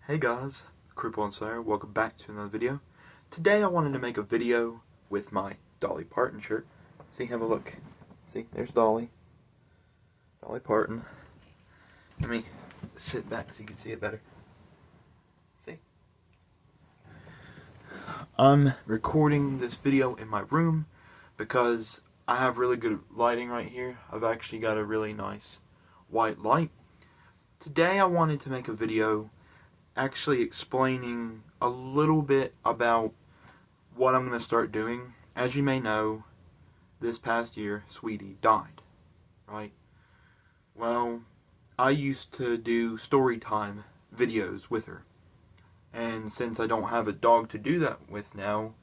Hey guys, Cripple and Slayer, welcome back to another video. Today I wanted to make a video with my Dolly Parton shirt. See, have a look. See, there's Dolly. Dolly Parton. Let me sit back so you can see it better. See? I'm recording this video in my room because I have really good lighting right here. I've actually got a really nice white light. Today I wanted to make a video actually explaining a little bit about what I'm going to start doing. As you may know, this past year, Sweetie died, right? Well, I used to do story time videos with her. And since I don't have a dog to do that with now,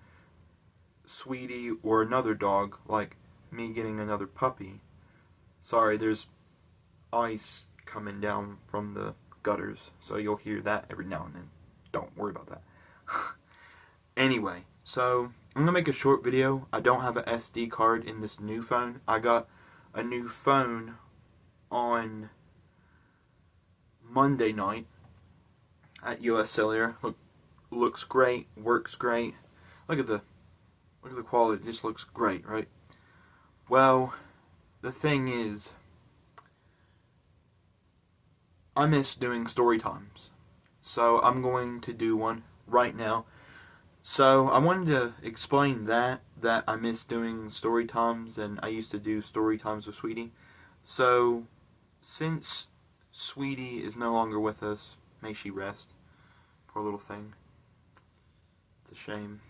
Sweetie or another dog, like me getting another puppy. Sorry, there's ice coming down from the gutters, so you'll hear that every now and then. Don't worry about that. Anyway, so I'm gonna make a short video. I don't have an SD card in this new phone. I got a new phone on Monday night at US Cellular. Looks great, works great. Look at the quality. It just looks great, right? Well, the thing is, I miss doing story times, so I'm going to do one right now. So I wanted to explain that I miss doing story times, and I used to do story times with Sweetie. So since Sweetie is no longer with us, may she rest, poor little thing. It's a shame.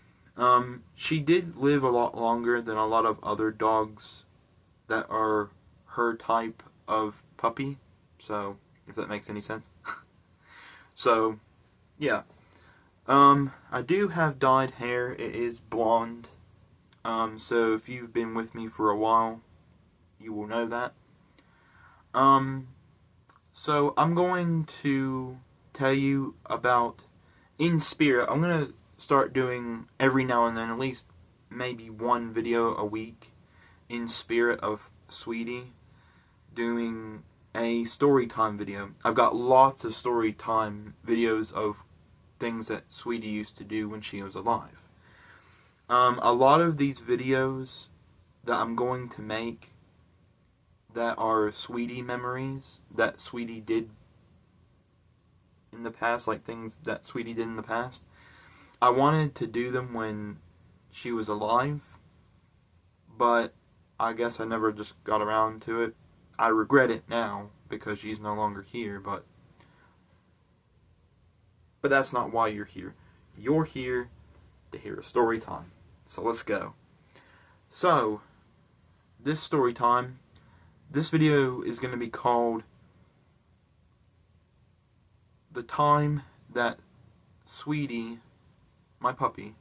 She did live a lot longer than a lot of other dogs that are her type of puppy. So if that makes any sense. So, yeah. I do have dyed hair. It is blonde. So if you've been with me for a while, you will know that. So I'm going to tell you about, in spirit, I'm going to start doing every now and then, at least maybe one video a week, in spirit of Sweetie, doing a story time video. I've got lots of story time videos of things that Sweetie used to do when she was alive. A lot of these videos that I'm going to make that are Sweetie memories that Sweetie did in the past, like things that Sweetie did in the past. I wanted to do them when she was alive, but I guess I never just got around to it. I regret it now because she's no longer here, but that's not why you're here. You're here to hear a story time. So let's go. So, this story time, this video is going to be called The Time That Sweetie, my puppy,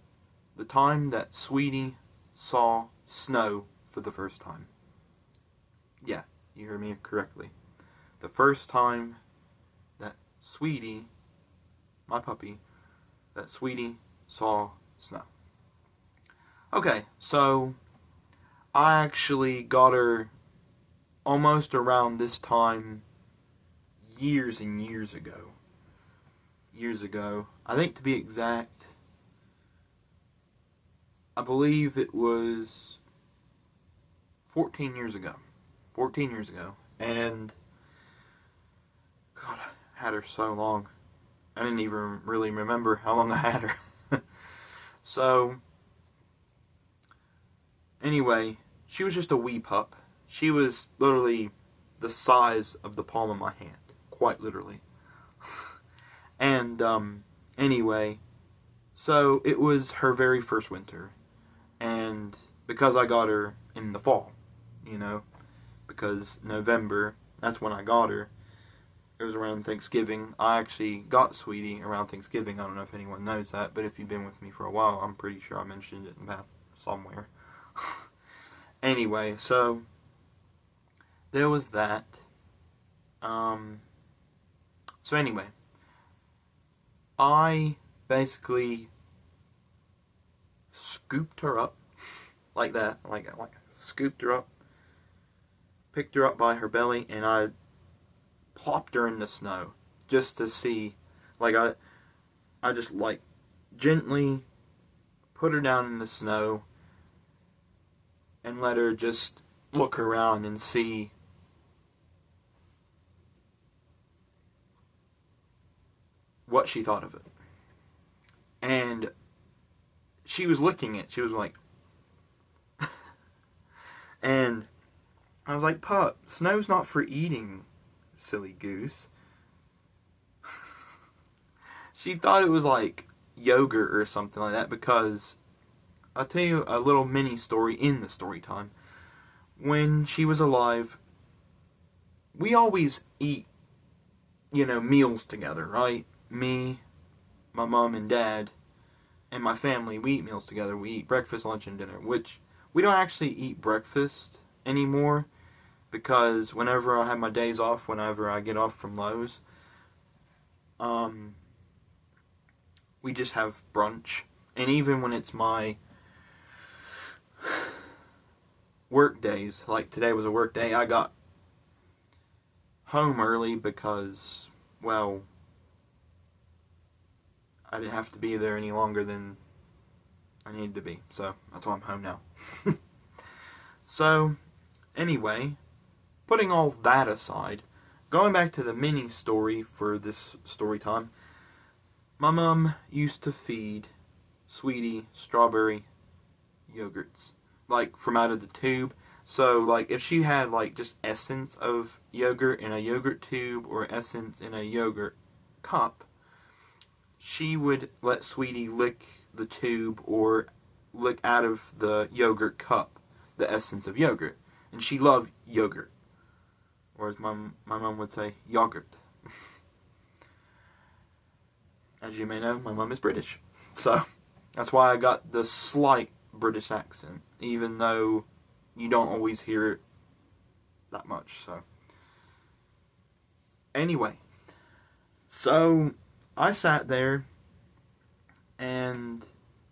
the time that Sweetie saw snow for the first time. Yeah. You heard me correctly. The first time that Sweetie, my puppy, that Sweetie saw snow. Okay, so I actually got her almost around this time years and years ago. Years ago. I think to be exact, I believe it was 14 years ago. 14 years ago, and God, I had her so long. I didn't even really remember how long I had her. So, anyway, she was just a wee pup. She was literally the size of the palm of my hand, quite literally. And, anyway, so it was her very first winter, and because I got her in the fall, you know, because November, that's when I got her. It was around Thanksgiving. I actually got Sweetie around Thanksgiving. I don't know if anyone knows that, but if you've been with me for a while, I'm pretty sure I mentioned it in the past somewhere. Anyway, so there was that. So anyway, I basically scooped her up like that, like scooped her up, picked her up by her belly, and I plopped her in the snow just to see. Like I just like gently put her down in the snow and let her just look around and see what she thought of it. And she was licking it. She was like, and I was like, Pup, snow's not for eating, silly goose. She thought it was like yogurt or something like that, because I'll tell you a little mini story in the story time. When she was alive, we always eat, meals together, right? Me, my mom and dad, and my family, we eat meals together. We eat breakfast, lunch, and dinner, which we don't actually eat breakfast anymore, because whenever I have my days off, whenever I get off from Lowe's, we just have brunch. And even when it's my work days, like today was a work day, I got home early because, well, I didn't have to be there any longer than I needed to be. So that's why I'm home now. So, anyway, putting all that aside, going back to the mini story for this story time, my mom used to feed Sweetie strawberry yogurts, like from out of the tube. So, like, if she had, like, just essence of yogurt in a yogurt tube or essence in a yogurt cup, she would let Sweetie lick the tube or lick out of the yogurt cup the essence of yogurt. And she loved yogurt. Or as my mom would say, yogurt. As you may know, my mom is British. So, that's why I got the slight British accent, even though you don't always hear it that much. So, anyway, so I sat there and,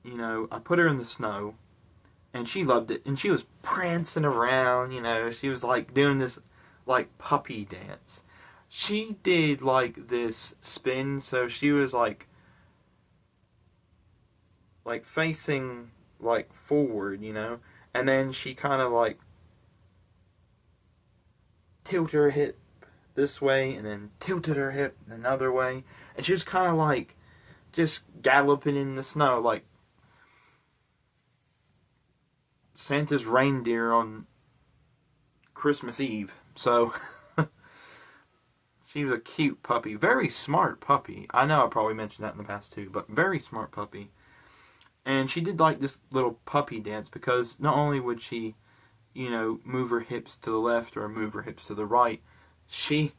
I put her in the snow and she loved it. And she was prancing around, she was like doing this like puppy dance. She did like this spin, so she was like facing like forward, and then she kind of like tilted her hip this way and then tilted her hip another way, and she was kind of like just galloping in the snow like Santa's reindeer on Christmas Eve. So she was a cute puppy, very smart puppy. I know I probably mentioned that in the past too, but very smart puppy. And she did like this little puppy dance, because not only would she, move her hips to the left or move her hips to the right, she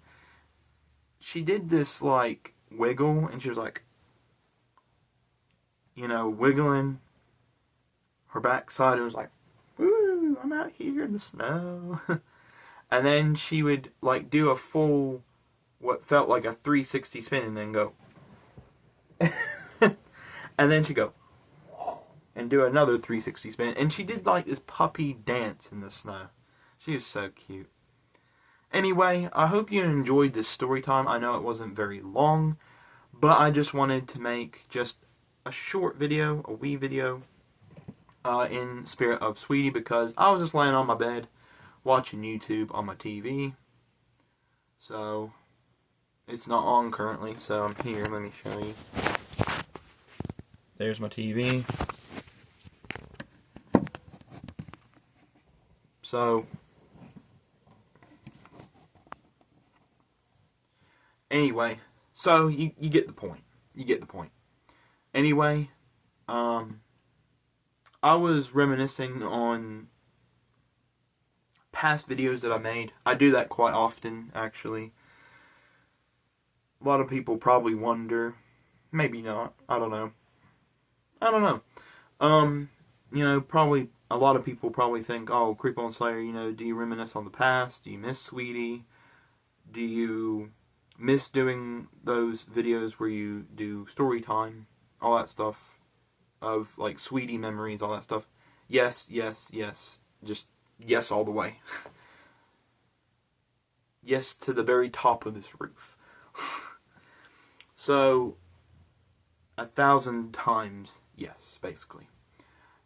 did this like wiggle, and she was like, wiggling her backside. It was like, woo, I'm out here in the snow. And then she would like do a full, what felt like a 360 spin, and then go. And then she'd go and do another 360 spin. And she did like this puppy dance in the snow. She was so cute. Anyway, I hope you enjoyed this story time. I know it wasn't very long, but I just wanted to make just a short video, a wee video, in spirit of Sweetie, because I was just laying on my bed watching YouTube on my TV. So, it's not on currently, so I'm here. Let me show you. There's my TV. So, anyway, so you get the point. You get the point. Anyway, I was reminiscing on past videos that I made. I do that quite often, actually. A lot of people probably wonder. Maybe not. I don't know. Probably a lot of people probably think, oh, Creepo and Slayer, do you reminisce on the past? Do you miss Sweetie? Do you miss doing those videos where you do story time? All that stuff. Of, like, Sweetie memories, all that stuff. Yes, yes, yes. Just yes all the way. Yes to the very top of this roof. So, 1,000 times yes, basically.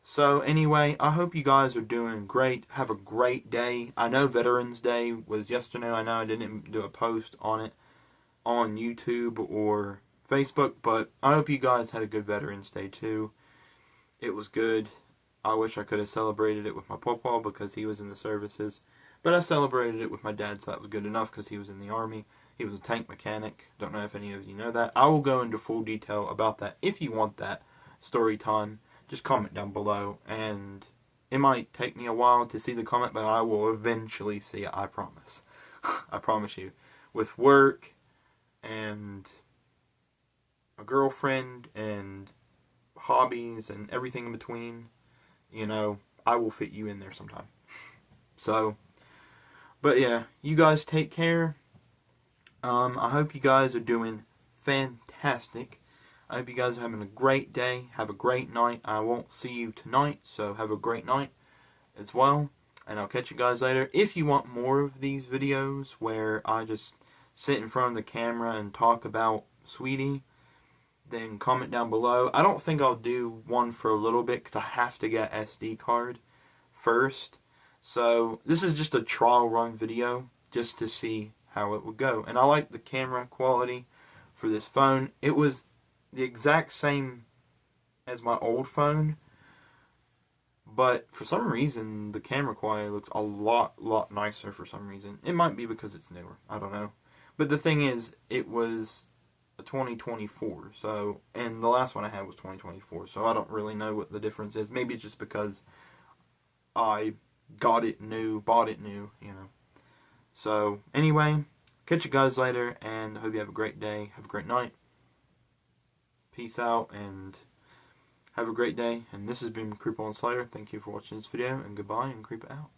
So anyway, I hope you guys are doing great. Have a great day. I know Veterans Day was yesterday. I know I didn't do a post on it on YouTube or Facebook, but I hope you guys had a good Veterans Day too. It was good. I wish I could have celebrated it with my pawpaw because he was in the services. But I celebrated it with my dad, so that was good enough because he was in the Army. He was a tank mechanic. Don't know if any of you know that. I will go into full detail about that if you want that story time. Just comment down below. And it might take me a while to see the comment, but I will eventually see it. I promise. I promise you. With work and a girlfriend and hobbies and everything in between, you know, I will fit you in there sometime. So, but yeah, you guys take care. I hope you guys are doing fantastic. I hope you guys are having a great day. Have a great night. I won't see you tonight, so have a great night as well. And I'll catch you guys later. If you want more of these videos where I just sit in front of the camera and talk about Sweetie, then comment down below. I don't think I'll do one for a little bit because I have to get SD card first. So this is just a trial run video just to see how it would go. And I like the camera quality for this phone. It was the exact same as my old phone, but for some reason the camera quality looks a lot nicer for some reason. It might be because it's newer. I don't know. But the thing is, it was 2024, so, and the last one I had was 2024, so I don't really know what the difference is. Maybe it's just because I bought it new, you know. So anyway, catch you guys later, and I hope you have a great day, have a great night. Peace out, and have a great day. And this has been Creeper and Slayer. Thank you for watching this video, and goodbye, and creep it out.